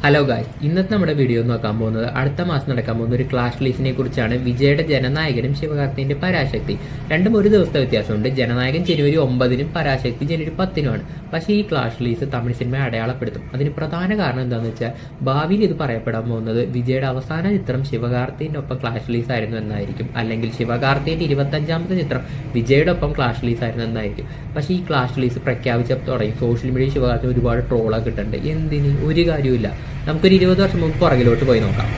Hello guys, ഇന്നത്തെ നമ്മുടെ video നോക്കാൻ പോകുന്നത് അടുത്ത മാസം നടക്കാൻ പോകുന്ന ഒരു ക്ലാഷ് റിലീസിനെ കുറിച്ചാണ്. വിജയുടെ ജനനായകനും ശിവകാർത്തികന്റെ പരാശക്തി രണ്ടും ഒരു ദിവസത്തെ വ്യത്യാസമുണ്ട്. ജനനായകൻ ജനുവരി 9-നും പരാശക്തി ജനുവരി 10-നുമാണ്. പക്ഷേ ഈ ക്ലാഷ് റിലീസ് തമിഴ് സിനിമയെ അടയാളപ്പെടുത്തും. അതിന് പ്രധാന കാരണം എന്താണെന്ന് വെച്ചാൽ, ഭാവിയിൽ ഇത് പറയപ്പെടാൻ പോകുന്നത് വിജയുടെ അവസാന ചിത്രം ശിവകാർത്തികന്റെ ഒപ്പം ക്ലാഷ് റിലീസ് ആയിരുന്നു എന്നായിരിക്കും, അല്ലെങ്കിൽ ശിവകാർത്തികന്റെ 25ാമത്തെ ചിത്രം വിജയുടെ ഒപ്പം ക്ലാഷ് റിലീസ് ആയിരുന്നു എന്നായിരിക്കും. പക്ഷേ ഈ ക്ലാഷ് റിലീസ് പ്രഖ്യാപിച്ചപ്പോൾ തുടങ്ങി സോഷ്യൽ മീഡിയ ശിവകാർത്തികന് ഒരുപാട് ട്രോളൊക്കെ കിട്ടുന്നുണ്ട്. എന്തിന്? ഒരു കാര്യമില്ല. നമുക്കൊരു 20 വർഷം മുമ്പ് പുറകിലോട്ട് പോയി നോക്കാം.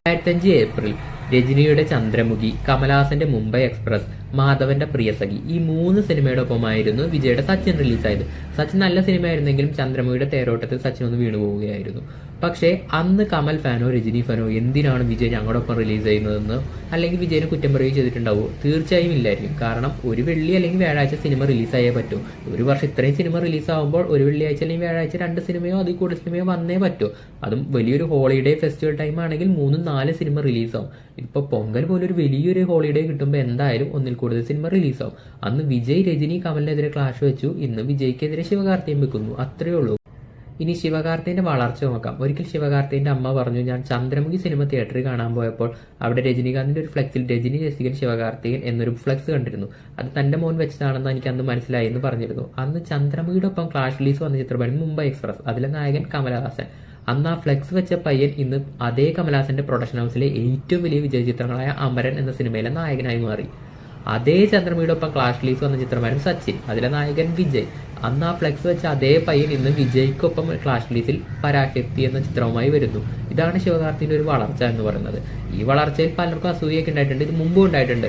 2005 ഏപ്രിൽ രജനിയുടെ ചന്ദ്രമുഖി, കമലഹാസന്റെ മുംബൈ എക്സ്പ്രസ്, മാധവന്റെ പ്രിയസഖി, ഈ 3 സിനിമയുടെ ഒപ്പമായിരുന്നു വിജയുടെ സച്ചിൻ റിലീസായത്. സച്ചിൻ നല്ല സിനിമയായിരുന്നെങ്കിലും ചന്ദ്രമുഖിയുടെ തേരോട്ടത്തിൽ സച്ചിൻ ഒന്ന് വീണുപോവുകയായിരുന്നു. പക്ഷേ അന്ന് കമൽ ഫാനോ രജനി ഫാനോ എന്തിനാണ് വിജയ് ഞങ്ങളോടൊപ്പം റിലീസ് ചെയ്യുന്നതെന്ന് അല്ലെങ്കിൽ വിജയനെ കുറ്റം പറയുകയും ചെയ്തിട്ടുണ്ടാവുമോ? തീർച്ചയായും ഇല്ലായിരിക്കും. കാരണം ഒരു വെള്ളി അല്ലെങ്കിൽ വ്യാഴാഴ്ച സിനിമ റിലീസായേ പറ്റൂ. ഒരു വർഷം ഇത്രയും സിനിമ റിലീസാകുമ്പോൾ ഒരു വെള്ളിയാഴ്ച അല്ലെങ്കിൽ വ്യാഴാഴ്ച 2 സിനിമയോ അതിൽ കൂടുതൽ സിനിമയോ വന്നേ പറ്റൂ. അതും വലിയൊരു ഹോളിഡേ ഫെസ്റ്റിവൽ ടൈം ആണെങ്കിൽ 3-4 സിനിമ റിലീസാവും. ഇപ്പൊ പൊങ്കൽ പോലൊരു വലിയൊരു ഹോളിഡേ കിട്ടുമ്പോൾ എന്തായാലും ഒന്നിൽ കൂടുതൽ സിനിമ റിലീസാവും. അന്ന് വിജയ് രജനി കമലിനെതിരെ ക്ലാഷ് വെച്ചു, ഇന്ന് വിജയ്ക്കെതിരെ ശിവകാർത്തികൻ വെക്കുന്നു. അത്രയേ ഉള്ളൂ. ഇനി ശിവകാർത്തികന്റെ വളർച്ച നോക്കാം. ഒരിക്കൽ ശിവകാർത്തികന്റെ അമ്മ പറഞ്ഞു, ഞാൻ ചന്ദ്രമുഖി സിനിമ തിയേറ്ററിൽ കാണാൻ പോയപ്പോൾ അവിടെ രജനീകാന്തിന്റെ ഒരു ഫ്ലെക്സിൽ രജനി രസികൻ ശിവകാർത്തികൻ എന്നൊരു ഫ്ലെക്സ് കണ്ടിരുന്നു. അത് തന്റെ മോൻ വെച്ചതാണെന്ന് എനിക്ക് അന്ന് മനസ്സിലായി എന്ന് പറഞ്ഞിരുന്നു. അന്ന് ചന്ദ്രമുഖിയുടെ ഒപ്പം ക്ലാഷ് റിലീസ് വന്ന ചിത്രമാണ് മുംബൈ എക്സ്പ്രസ്. അതിലെ നായകൻ കമലഹാസൻ. അന്ന് ആ ഫ്ലെക്സ് വെച്ച പയ്യൻ ഇന്ന് അതേ കമലഹാസന്റെ പ്രൊഡക്ഷൻ ഹൗസിലെ ഏറ്റവും വലിയ വിജയ ചിത്രങ്ങളായ അമരൻ എന്ന സിനിമയിലെ നായകനായി മാറി. അതേ ചന്ദ്രമുഖിയുടെ ഒപ്പം ക്ലാഷ് റിലീസ് വന്ന ചിത്രമായിരുന്നു സച്ചിൻ. അതിലെ നായകൻ വിജയ്. അന്ന് ആ ഫ്ലെക്സ് വെച്ച അതേ പയ്യൻ ഇന്ന് വിജയ്ക്കൊപ്പം ക്ലാഷ് റിലീസിൽ പരാശക്തി എന്ന ചിത്രവുമായി വരുന്നു. ഇതാണ് ശിവകാർത്തികന്റെ ഒരു വളർച്ച എന്ന് പറയുന്നത്. ഈ വളർച്ചയിൽ പലർക്കും അസൂയൊക്കെ ഉണ്ടായിട്ടുണ്ട്. ഇത് മുമ്പും ഉണ്ടായിട്ടുണ്ട്.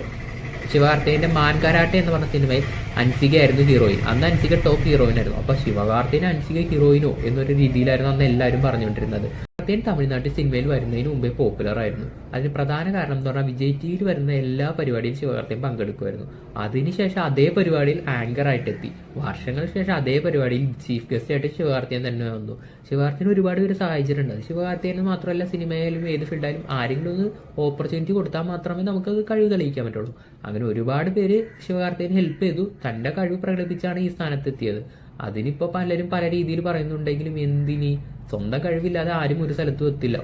ശിവകാർത്തികന്റെ മാൻകാരാട്ടെ എന്ന് പറഞ്ഞ സിനിമയിൽ അൻസിക ആയിരുന്നു ഹീറോയിൻ. അന്ന് അൻസിക ടോപ്പ് ഹീറോയിൻ ആയിരുന്നു. അപ്പൊ ശിവകാർത്തികൻ അൻസിക ഹീറോയിനോ എന്നൊരു രീതിയിലായിരുന്നു അന്ന് എല്ലാവരും പറഞ്ഞുകൊണ്ടിരുന്നത്. ശിവകാർത്തികൻ തമിഴ്നാട്ടിൽ സിനിമയിൽ വരുന്നതിന് മുമ്പേ പോപ്പുലർ ആയിരുന്നു. അതിന് പ്രധാന കാരണം എന്ന് പറഞ്ഞാൽ വിജയ് ടിവിയിൽ വരുന്ന എല്ലാ പരിപാടിയും ശിവകാർത്തികൻ പങ്കെടുക്കുമായിരുന്നു. അതിനുശേഷം അതേ പരിപാടിയിൽ ആങ്കർ ആയിട്ടെത്തി. വർഷങ്ങൾക്ക് ശേഷം അതേ പരിപാടിയിൽ ചീഫ് ഗസ്റ്റ് ആയിട്ട് ശിവകാർത്തികൻ തന്നെ വന്നു. ശിവകാർത്തികന് ഒരുപാട് പേര് സഹായിച്ചിട്ടുണ്ട്. ശിവകാർത്തികന് മാത്രമല്ല, സിനിമയിലും ഏത് ഫീൽഡായാലും ആരെങ്കിലും ഒന്ന് ഓപ്പർച്യൂണിറ്റി കൊടുത്താൽ മാത്രമേ നമുക്കത് കഴിവ് തെളിയിക്കാൻ പറ്റുള്ളൂ. അങ്ങനെ ഒരുപാട് പേര് ശിവകാർത്തികന് ഹെൽപ്പ് ചെയ്തു. തന്റെ കഴിവ് പ്രകടിപ്പിച്ചാണ് ഈ സ്ഥാനത്തെത്തിയത്. അതിനിപ്പോ പലരും പല രീതിയിൽ പറയുന്നുണ്ടെങ്കിലും എന്തിന്? സ്വന്തം കഴിവില്ലാതെ ആരും ഒരു സ്ഥലത്തും എത്തില്ല.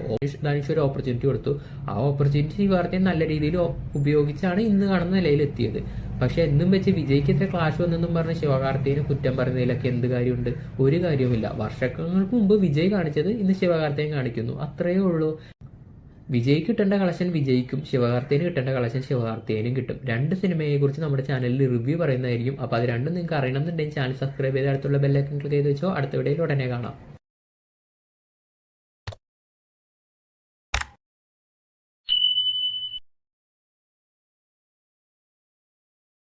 ധനുഷ് ഒരു ഓപ്പർച്യൂണിറ്റി കൊടുത്തു. ആ ഓപ്പർച്യൂണിറ്റി ശിവകാർത്തികൻ നല്ല രീതിയിൽ ഉപയോഗിച്ചാണ് ഇന്ന് കാണുന്ന നിലയിൽ എത്തിയത്. പക്ഷെ എന്നും വെച്ച് വിജയ്ക്കെതിരെ ക്ലാഷ് വന്നെന്നും പറഞ്ഞ് ശിവകാർത്തികനെ കുറ്റം പറയുന്നതിലൊക്കെ എന്ത് കാര്യമുണ്ട്? ഒരു കാര്യവുമില്ല. വർഷങ്ങൾക്ക് മുമ്പ് വിജയ് കാണിച്ചത് ഇന്ന് ശിവകാർത്തികൻ കാണിക്കുന്നു. അത്രയേ ഉള്ളൂ. വിജയ്ക്ക് കിട്ടേണ്ട കളക്ഷൻ വിജയ്ക്കും, ശിവകാർത്തികന് കിട്ടേണ്ട കളക്ഷൻ ശിവകാർത്തികനും കിട്ടും. 2 സിനിമയെ കുറിച്ച് നമ്മുടെ ചാനലിൽ റിവ്യൂ പറയുന്നതായിരിക്കും. അപ്പോൾ അത് രണ്ടും നിങ്ങൾക്ക് അറിയണമെന്നുണ്ടെങ്കിൽ ചാനൽ സബ്സ്ക്രൈബ് ചെയ്ത് അടുത്തുള്ള ബെല്ലൈക്കൺ ക്ലിക്ക് ചെയ്ത് വെച്ചോ. അടുത്ത വീഡിയോയിൽ ഉടനെ കാണാം.